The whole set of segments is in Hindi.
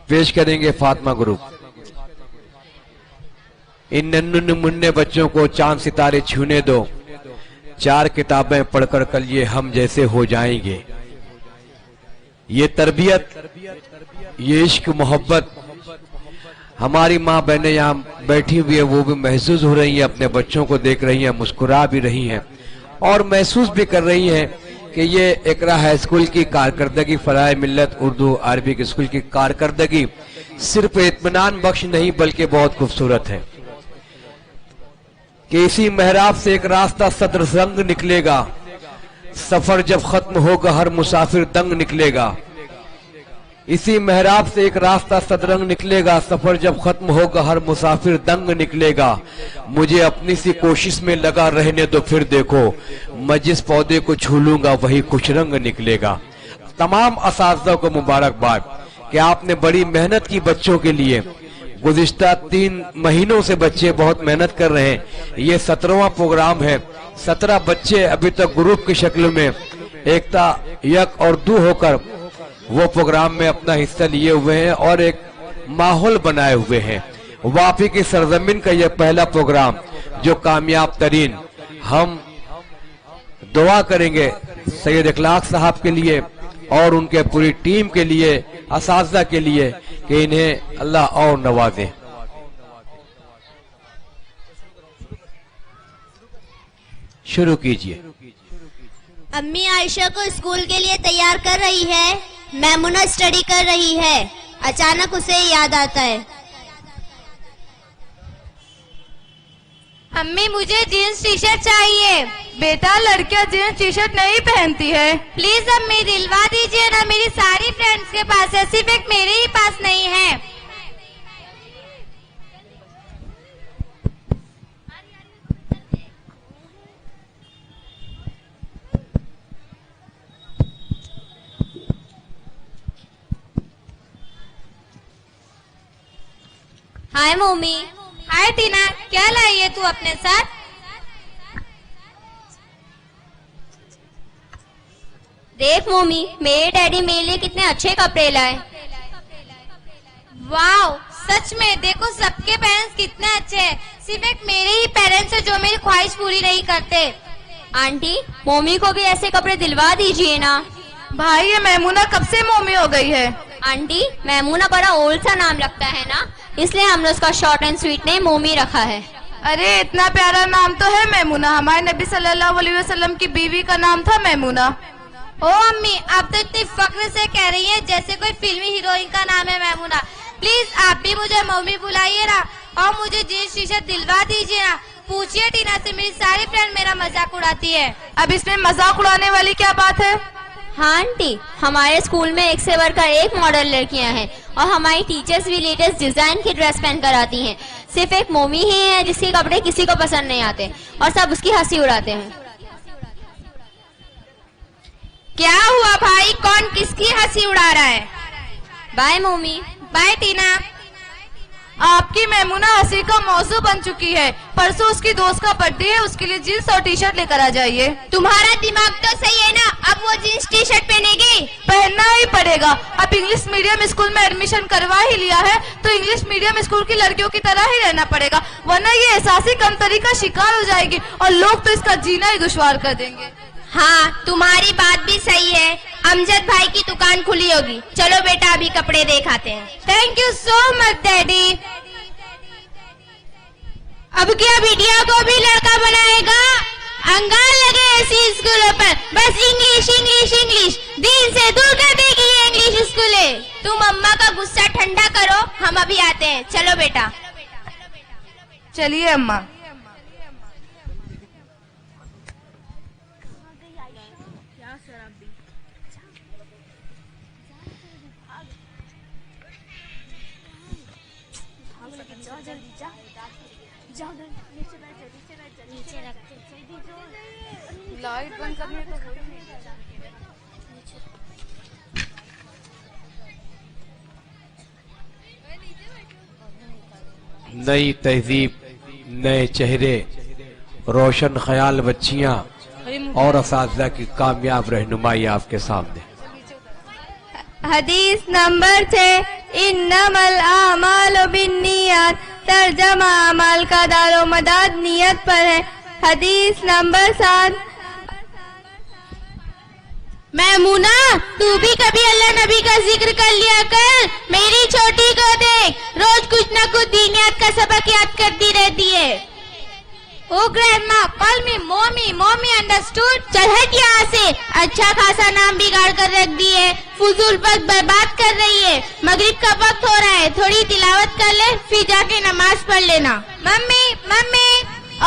पेश करेंगे फातिमा ग्रुप। इन नन्हे मुन्ने बच्चों को चांद सितारे छूने दो, 4 किताबें पढ़कर कल ये हम जैसे हो जाएंगे। ये तरबियत, ये इश्क मोहब्बत हमारी माँ बहनें यहाँ बैठी हुई है, वो भी महसूस हो रही है, अपने बच्चों को देख रही हैं, मुस्कुरा भी रही हैं और महसूस भी कर रही हैं कि ये इकरा हाई स्कूल की कारकर्दगी, फलाह मिल्लत उर्दू अरबिक स्कूल की कारकर्दगी सिर्फ इत्मीनान बख्श नहीं बल्कि बहुत खूबसूरत है कि इसी मेहराब से एक रास्ता सदरसंग निकलेगा, सफर जब खत्म होगा हर मुसाफिर दंग निकलेगा। इसी मेहराब से एक रास्ता सदरंग निकलेगा, सफर जब खत्म होगा हर मुसाफिर दंग निकलेगा। मुझे अपनी सी कोशिश में लगा रहने दो, फिर देखो मैं जिस पौधे को छू लूंगा वही कुछ रंग निकलेगा। तमाम असातिज़ा को मुबारकबाद कि आपने बड़ी मेहनत की बच्चों के लिए। गुज़िश्ता 3 महीनों से बच्चे बहुत मेहनत कर रहे हैं। ये 17वां प्रोग्राम है। 17 बच्चे अभी तक ग्रुप की शक्ल में एकता यक और दू होकर वो प्रोग्राम में अपना हिस्सा लिए हुए हैं और एक माहौल बनाए हुए हैं। वापी की सरजमीन का यह पहला प्रोग्राम जो कामयाब तरीन। हम दुआ करेंगे सैयद इखलाक साहब के लिए और उनके पूरी टीम के लिए, असातिज़ा के लिए कि इन्हें अल्लाह और नवाजे। शुरू कीजिए। अम्मी आयशा को स्कूल के लिए तैयार कर रही है, मैमुना स्टडी कर रही है। अचानक उसे याद आता है, अम्मी मुझे जीन्स टी शर्ट चाहिए। बेटा लड़कियां जीन्स टी शर्ट नहीं पहनती है। प्लीज अम्मी दिलवा दीजिए ना, मेरी सारी फ्रेंड्स के पास है, सिर्फ एक मेरे ही पास नहीं है। हाय मम्मी। हाय टीना, क्या लाई है तू अपने साथ? देख मम्मी, मेरे डैडी मेरे लिए कितने अच्छे कपड़े लाए। वाओ, सच में देखो सबके पेरेंट्स कितने अच्छे हैं, सिर्फ एक मेरे ही पेरेंट्स है जो मेरी ख्वाहिश पूरी नहीं करते। आंटी मम्मी को भी ऐसे कपड़े दिलवा दीजिए ना। भाई ये मैमुना कब से मम्मी हो गई है? आंटी मैमुना बड़ा ओल्ड सा नाम लगता है ना, इसलिए हमने उसका शॉर्ट एंड स्वीट नेम मोमी रखा है। अरे इतना प्यारा नाम तो है मैमुना, हमारे नबी सल्लल्लाहु अलैहि वसल्लम की बीवी का नाम था मैमुना। ओ अम्मी, आप तो इतनी फक्र से कह रही हैं जैसे कोई फिल्मी हीरोइन का नाम है मैमुना। प्लीज आप भी मुझे मम्मी बुलाइए ना और मुझे जीन्स टी शर्ट दिलवा दीजिए ना। पूछिए टीना से, मेरी सारी फ्रेंड मेरा मजाक उड़ाती है। अब इसमें मजाक उड़ाने वाली क्या बात है? हाँ आंटी, हमारे स्कूल में एक से बढ़कर एक मॉडल लड़कियां हैं और हमारी टीचर्स भी लेटेस्ट डिजाइन की ड्रेस पहन कर आती हैं। सिर्फ एक मोमी ही है जिसके कपड़े किसी को पसंद नहीं आते और सब उसकी हंसी उड़ाते हैं। क्या हुआ भाई, कौन किसकी हंसी उड़ा रहा है? बाय मोमी। बाय टीना। आपकी मैमुना हंसी का मौजू बन चुकी है। परसों उसकी दोस्त का बर्थडे है, उसके लिए जीन्स और टी शर्ट लेकर आ जाइए। तुम्हारा दिमाग तो सही है ना, अब वो जीन्स टी शर्ट पहनेगी? पहनना ही पड़ेगा। अब इंग्लिश मीडियम स्कूल में एडमिशन करवा ही लिया है तो इंग्लिश मीडियम स्कूल की लड़कियों की तरह ही रहना पड़ेगा, वरना ये एहसासी कमतरी का शिकार हो जाएगी और लोग तो इसका जीना ही दुश्वार कर देंगे। हाँ तुम्हारी बात भी सही है। अमजद भाई की दुकान खुली होगी, चलो बेटा अभी कपड़े देखाते हैं। Thank you so much daddy. अब क्या बिटिया को भी लड़का बनाएगा? अंगार लगे ऐसी स्कूलों पर, बस इंग्लिश इंग्लिश इंग्लिश, दिल से दूर कर देगी ये इंग्लिश स्कूलें। तुम अम्मा का गुस्सा ठंडा करो, हम अभी आते हैं। चलो बेटा। चलिए अम्मा। लाइट बंद करनी तो नई तहजीब, नए चेहरे, रोशन ख्याल बच्चियां और असातिज़ा की कामयाब रहनुमाई आपके सामने। हदीस नंबर 6, इन्नमल आमालु बिन्नियात, तर्जमा अमल का दारो मदार नियत पर है। हदीस नंबर 7, मैमुना तू भी कभी अल्लाह नबी का जिक्र कर लिया कर। मेरी छोटी को देख, रोज कुछ न कुछ दीनियात का सबक याद करती रहती है। O grandma, call me mommy, mommy understood. चल हट यहाँ से, अच्छा खासा नाम बिगाड़ कर रख दी है, फुजूल वक्त बर्बाद कर रही है। मगरिब का वक्त हो रहा है, थोड़ी तिलावत कर ले, फिर जाके नमाज पढ़ लेना। मम्मी मम्मी,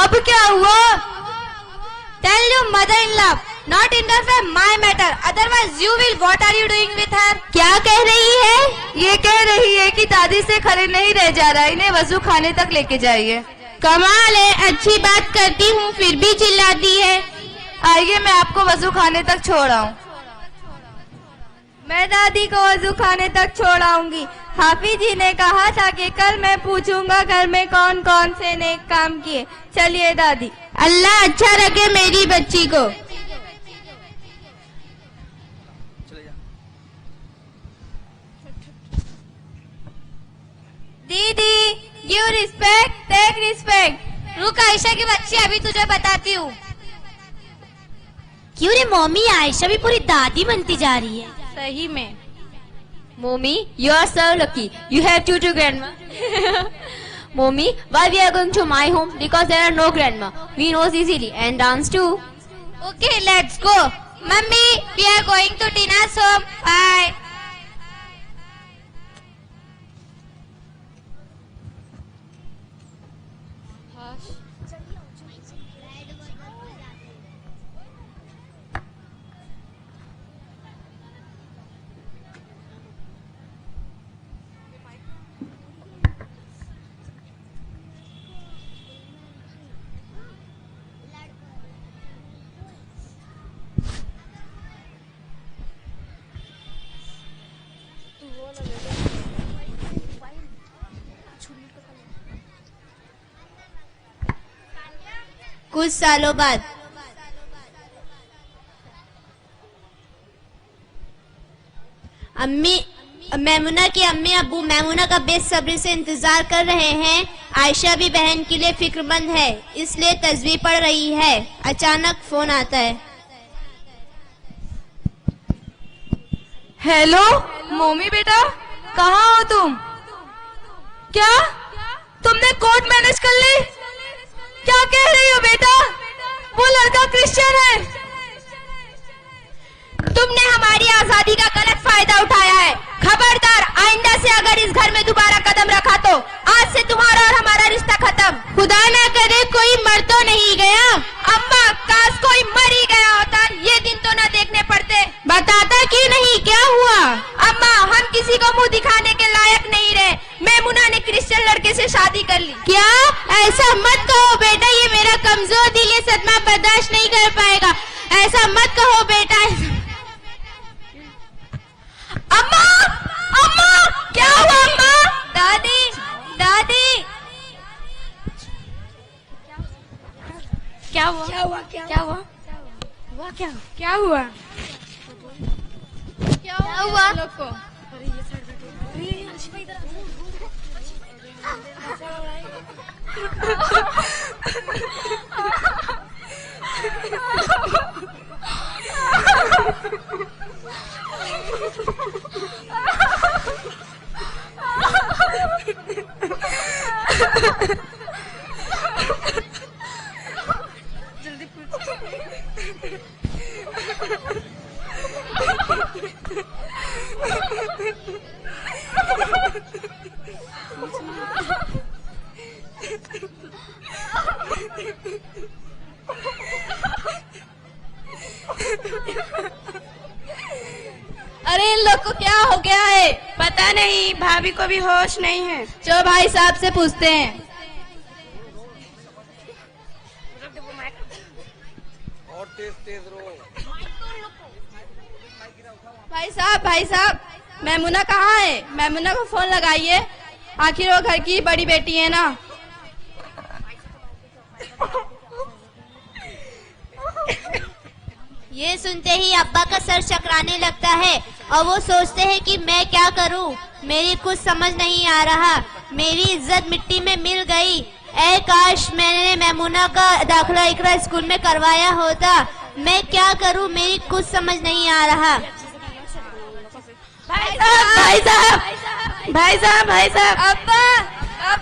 अब क्या हुआ? Tell your mother in law Not interfere my matter, otherwise you will. What are you doing with her? क्या कह रही है? ये कह रही है कि दादी से खड़े नहीं रह जा रहा, इन्हें वजू खाने तक लेके जाइए। कमाल है, अच्छी बात करती हूँ फिर भी चिल्लाती है। आइए मैं आपको वजू खाने तक छोड़ आऊँ। मैं दादी को वजू खाने तक छोड़ आऊंगी। हाफिज जी ने कहा था कि कल मैं पूछूंगा घर में कौन कौन से नेक काम किए। चलिए दादी। अल्लाह अच्छा रखे मेरी बच्ची को। दीदी, गिव रिस्पेक्ट, टेक रिस्पेक्ट। रुक आयशा की बच्ची, अभी तुझे बताती हूँ। क्यों रे मम्मी, आयशा भी पूरी दादी बनती जा रही है। सही में। Mommy, you are so lucky. You have two grandma. Mommy, why we are going to my home? Because there are no grandma. We know easily and dance too. Okay, let's go. Mummy, we are going to Tina's home. Bye. कुछ सालों बाद मैमुना की अम्मी अब्बू मैमुना का बेसब्री से इंतजार कर रहे हैं। आयशा भी बहन के लिए फिक्रमंद है, इसलिए तस्वीर पढ़ रही है। अचानक फोन आता है। हेलो मोमी बेटा, कहाँ हो तुम? क्या तुमने कोर्ट मैनेज कर ली? क्या कह रही हो बेटा? वो लड़का क्रिश्चियन है। तुमने हमारी आजादी का गलत फायदा उठाया है। खबरदार, आइंदा से अगर इस घर में दोबारा कदम रखा तो आज से तुम्हारा और हमारा रिश्ता खत्म। खुदा ना करे कोई मर तो नहीं गया। अम्मा, काश कोई मर ही गया होता, ये दिन तो ना देखने पड़ते। बताता क्यों नहीं, क्या हुआ? अम्मा, हम किसी को मुंह दिखाने के लायक नहीं रहे। मैमुना ने क्रिश्चियन लड़के से शादी कर ली। क्या? ऐसा मत कहो बेटा, ये मेरा कमजोर दिल ये सदमा बर्दाश्त नहीं कर पाएगा। ऐसा मत कहो बेटा। अम्मा, अम्मा, क्या हुआ अम्मा? दादी, दादी, क्या हुआ? क्या हुआ? क्या हुआ? क्या हुआ? क्या हुआ? अरे इन लोग को क्या हो गया है? पता नहीं, भाभी को भी होश नहीं है। चलो भाई साहब से पूछते हैं। और तेज रो। भाई साहब, मैमुना कहाँ है? मैमुना को फोन लगाइए, आखिर वो घर की बड़ी बेटी है ना। ये सुनते ही अब्बा का सर चकराने लगता है और वो सोचते हैं कि मैं क्या करूं, मेरी कुछ समझ नहीं आ रहा, मेरी इज्जत मिट्टी में मिल गई। ऐ काश मैंने मैमूना का दाखिला इकरा स्कूल में करवाया होता, मैं क्या करूं, मेरी कुछ समझ नहीं आ रहा। भाई साहब अब्बा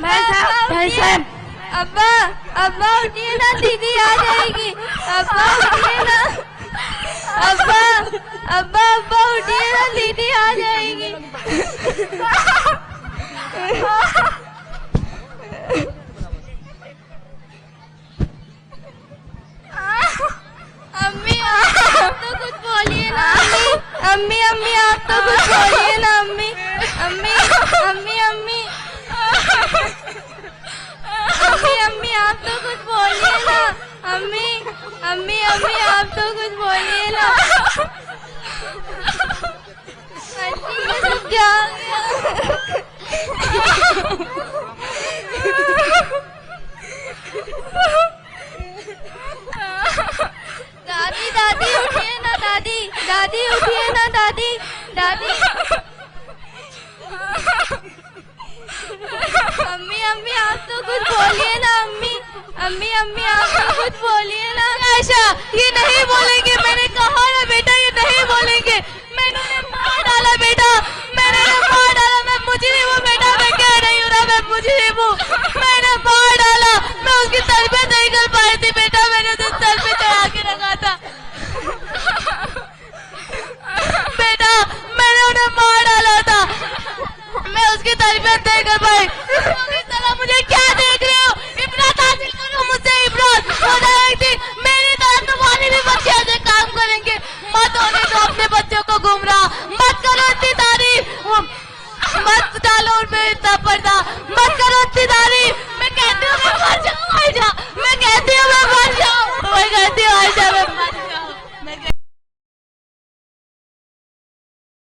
भाई साहब अब्बा अब्बा उठिए ना, दीदी आ जाएगी। अब्बा उठिए ना, अब्बा अब्बा अब्बा उठिए ना, दीदी आ जाएगी। अम्मी आप तो कुछ बोलिए ना। अम्मी अम्मी आप तो कुछ बोलिए ना। अम्मी अम्मी अम्मी अम्मी अम्मी अम्मी आप तो कुछ बोलिए ना। अम्मी अम्मी अम्मी आप तो कुछ बोलिए ना। आंटी ये सब क्या हो गया? दादी दादी उठिए ना, दादी दादी उठिए ना, दादी दादी। अम्मी अम्मी आप तो कुछ बोलिए ना। अम्मी अम्मी अम्मी आप तो कुछ बोलिए ना। आयशा ये नहीं बोलेंगे, मैंने कहा ना बेटा ये नहीं बोलेंगे। मैंने उन्हें मार डाला बेटा, मैंने उन्हें मार डाला। मैं मुजरिम हूँ बेटा, मैं कह रही हूँ ना मैं मुजरिम हूँ। मैंने मार डाला, मैं उसकी तरबियत नहीं कर पाई थी बेटा, मैंने उसे सर पे चढ़ा के रखा था बेटा, मैंने उन्हें मार डाला था, मैं उसकी तरबियत नहीं कर पाई। मुझे क्या देख रहे हो? इबरत हासिल करो मुझसे, इबरत। खुदा एक दिन मेरी तरह तुम्हारे भी बच्चे ऐसे काम करेंगे। मत होने दो अपने बच्चों को गुमराह, मत करो इतनी तारीफ, मत डालो उनमें इतना पर्दा, मत